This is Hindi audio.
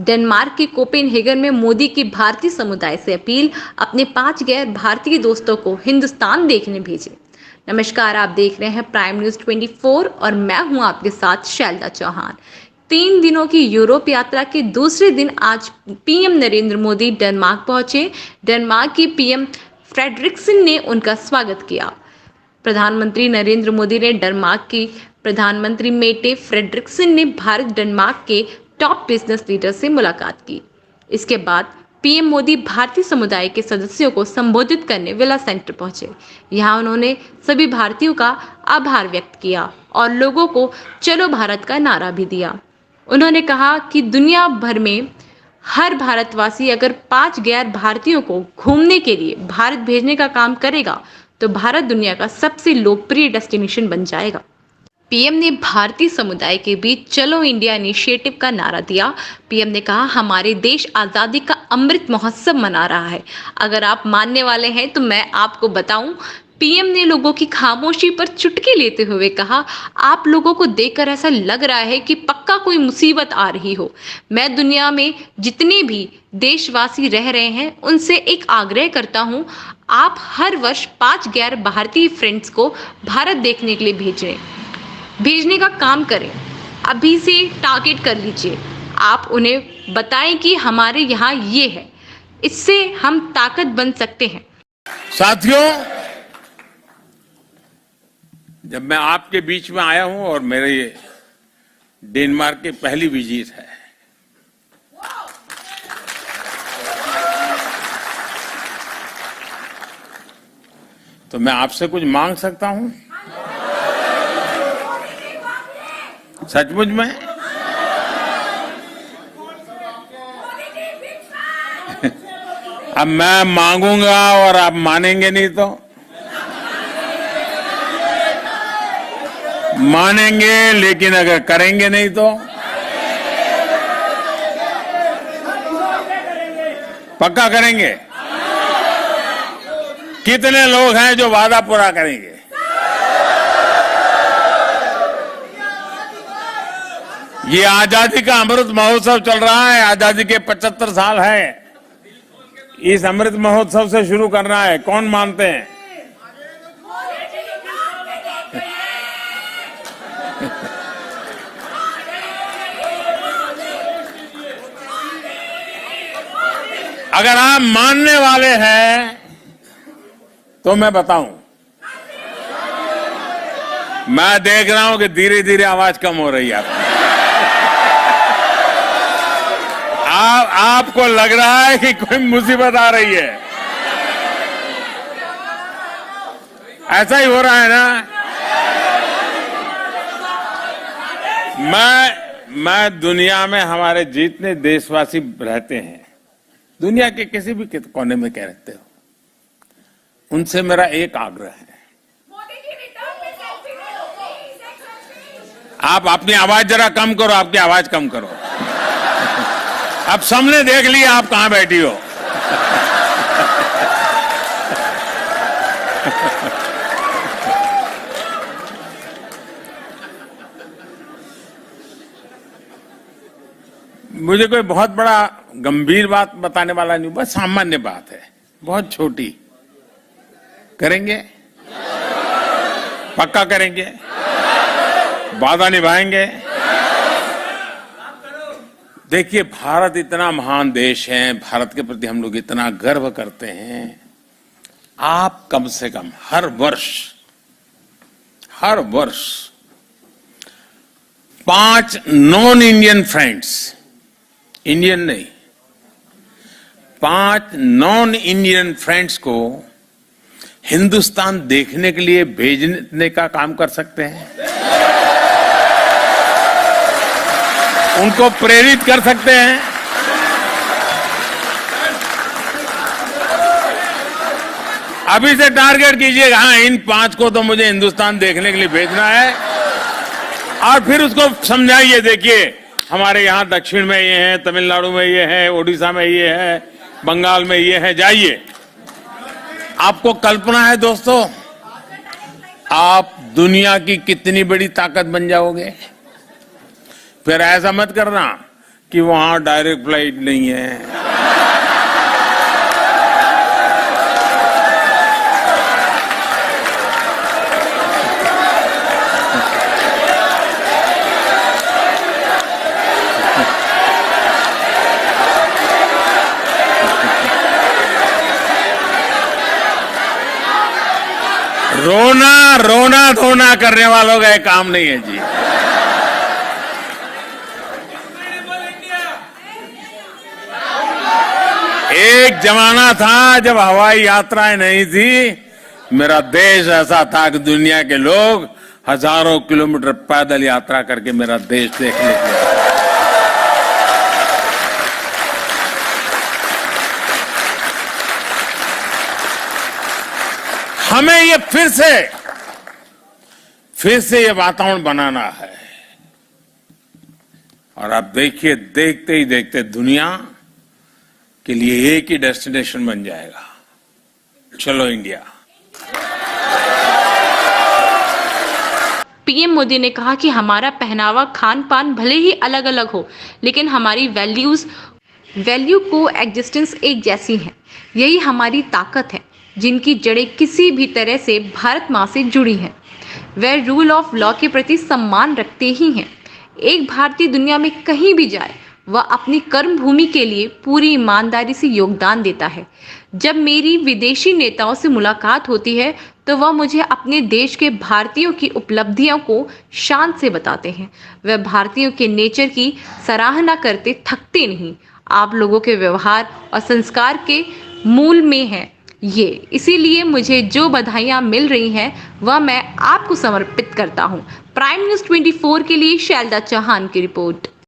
डेनमार्क के कोपेनहेगन में मोदी की भारतीय समुदाय से अपील, अपने 5 गैर भारतीय दोस्तों को हिंदुस्तान देखने भेजें। नमस्कार, आप देख रहे हैं प्राइम न्यूज 24 और मैं हूं आपके साथ शैलजा चौहान। 3 दिनों की यूरोप यात्रा के दूसरे दिन आज पीएम नरेंद्र मोदी डेनमार्क पहुंचे। डेनमार्क की पीएम फ्रेडरिक्सन ने उनका स्वागत किया। प्रधानमंत्री नरेंद्र मोदी ने डेनमार्क की प्रधानमंत्री मेटे फ्रेडरिक्सन ने भारत डेनमार्क के टॉप बिजनेस लीडर से मुलाकात की। इसके बाद पीएम मोदी भारतीय समुदाय के सदस्यों को संबोधित करने विला सेंटर पहुंचे। यहां उन्होंने सभी भारतीयों का आभार व्यक्त किया और लोगों को चलो भारत का नारा भी दिया। उन्होंने कहा कि दुनिया भर में हर भारतवासी अगर 5 गैर भारतीयों को घूमने के लिए भारत भेजने का काम करेगा तो भारत दुनिया का सबसे लोकप्रिय डेस्टिनेशन बन जाएगा। पीएम ने भारतीय समुदाय के बीच चलो इंडिया इनिशिएटिव का नारा दिया। पीएम ने कहा, हमारे देश आज़ादी का अमृत महोत्सव मना रहा है। अगर आप मानने वाले हैं तो मैं आपको बताऊं, पीएम ने लोगों की खामोशी पर चुटकी लेते हुए कहा, आप लोगों को देखकर ऐसा लग रहा है कि पक्का कोई मुसीबत आ रही हो। मैं दुनिया में जितने भी देशवासी रह रहे हैं उनसे एक आग्रह करता हूं, आप हर वर्ष 5 गैर भारतीय फ्रेंड्स को भारत देखने के लिए भेजने का काम करें। अभी से टारगेट कर लीजिए। आप उन्हें बताएं कि हमारे यहाँ ये है, इससे हम ताकत बन सकते हैं। साथियों, जब मैं आपके बीच में आया हूं और मेरे ये डेनमार्क की पहली विजिट है, तो मैं आपसे कुछ मांग सकता हूं? सचमुच में? अब मैं मांगूंगा और आप मानेंगे नहीं तो? मानेंगे लेकिन अगर करेंगे नहीं तो? पक्का करेंगे? कितने लोग हैं जो वादा पूरा करेंगे? ये आजादी का अमृत महोत्सव चल रहा है। आजादी के 75 साल है। इस अमृत महोत्सव से शुरू करना है। कौन मानते हैं? अगर आप मानने वाले हैं तो मैं बताऊं, मैं देख रहा हूं कि धीरे धीरे आवाज कम हो रही है। आपको लग रहा है कि कोई मुसीबत आ रही है। ऐसा ही हो रहा है ना? मैं दुनिया में हमारे जितने देशवासी रहते हैं, दुनिया के किसी भी कोने में कह रहते हो, उनसे मेरा एक आग्रह है, आप अपनी आवाज जरा कम करो। आपकी आवाज कम करो। अब सबने देख लिया आप कहां बैठी हो। मुझे कोई बहुत बड़ा गंभीर बात बताने वाला नहीं, बस सामान्य बात है, बहुत छोटी। करेंगे? पक्का करेंगे? वादा निभाएंगे? देखिए, भारत इतना महान देश है, भारत के प्रति हम लोग इतना गर्व करते हैं। आप कम से कम हर वर्ष 5 नॉन इंडियन फ्रेंड्स, इंडियन नहीं, 5 नॉन इंडियन फ्रेंड्स को हिंदुस्तान देखने के लिए भेजने का काम कर सकते हैं। उनको प्रेरित कर सकते हैं। अभी से टारगेट कीजिएगा, हाँ, इन 5 को तो मुझे हिंदुस्तान देखने के लिए भेजना है। और फिर उसको समझाइए, देखिए हमारे यहाँ दक्षिण में ये है, तमिलनाडु में ये है, ओडिशा में ये है, बंगाल में ये है, जाइए। आपको कल्पना है दोस्तों, आप दुनिया की कितनी बड़ी ताकत बन जाओगे। फिर ऐसा मत करना कि वहां डायरेक्ट फ्लाइट नहीं है। रोना धोना करने वालों का ये काम नहीं है जी। एक जमाना था जब हवाई यात्राएं नहीं थी, मेरा देश ऐसा था कि दुनिया के लोग हजारों किलोमीटर पैदल यात्रा करके मेरा देश देखने के लिए। हमें ये फिर से ये वातावरण बनाना है। और आप देखिए, देखते ही देखते दुनिया के लिए एक ही डेस्टिनेशन बन जाएगा। चलो इंडिया। पीएम मोदी ने कहा कि हमारा पहनावा, खान पान भले ही अलग अलग हो, लेकिन हमारी वैल्यू को एग्जिस्टेंस एक जैसी है। यही हमारी ताकत है, जिनकी जड़ें किसी भी तरह से भारत माँ से जुड़ी हैं। वे रूल ऑफ लॉ के प्रति सम्मान रखते ही हैं। एक भारतीय दुनिया में कहीं भी जाए, वह अपनी कर्म भूमि के लिए पूरी ईमानदारी से योगदान देता है। जब मेरी विदेशी नेताओं से मुलाकात होती है, तो वह मुझे अपने देश के भारतीयों की उपलब्धियों को शान से बताते हैं। वह भारतीयों के नेचर की सराहना करते थकते नहीं। आप लोगों के व्यवहार और संस्कार के मूल में है ये। इसीलिए मुझे जो बधाइयाँ मिल रही हैं, वह मैं आपको समर्पित करता हूँ। प्राइम न्यूज़ 24 के लिए शैलजा चौहान की रिपोर्ट।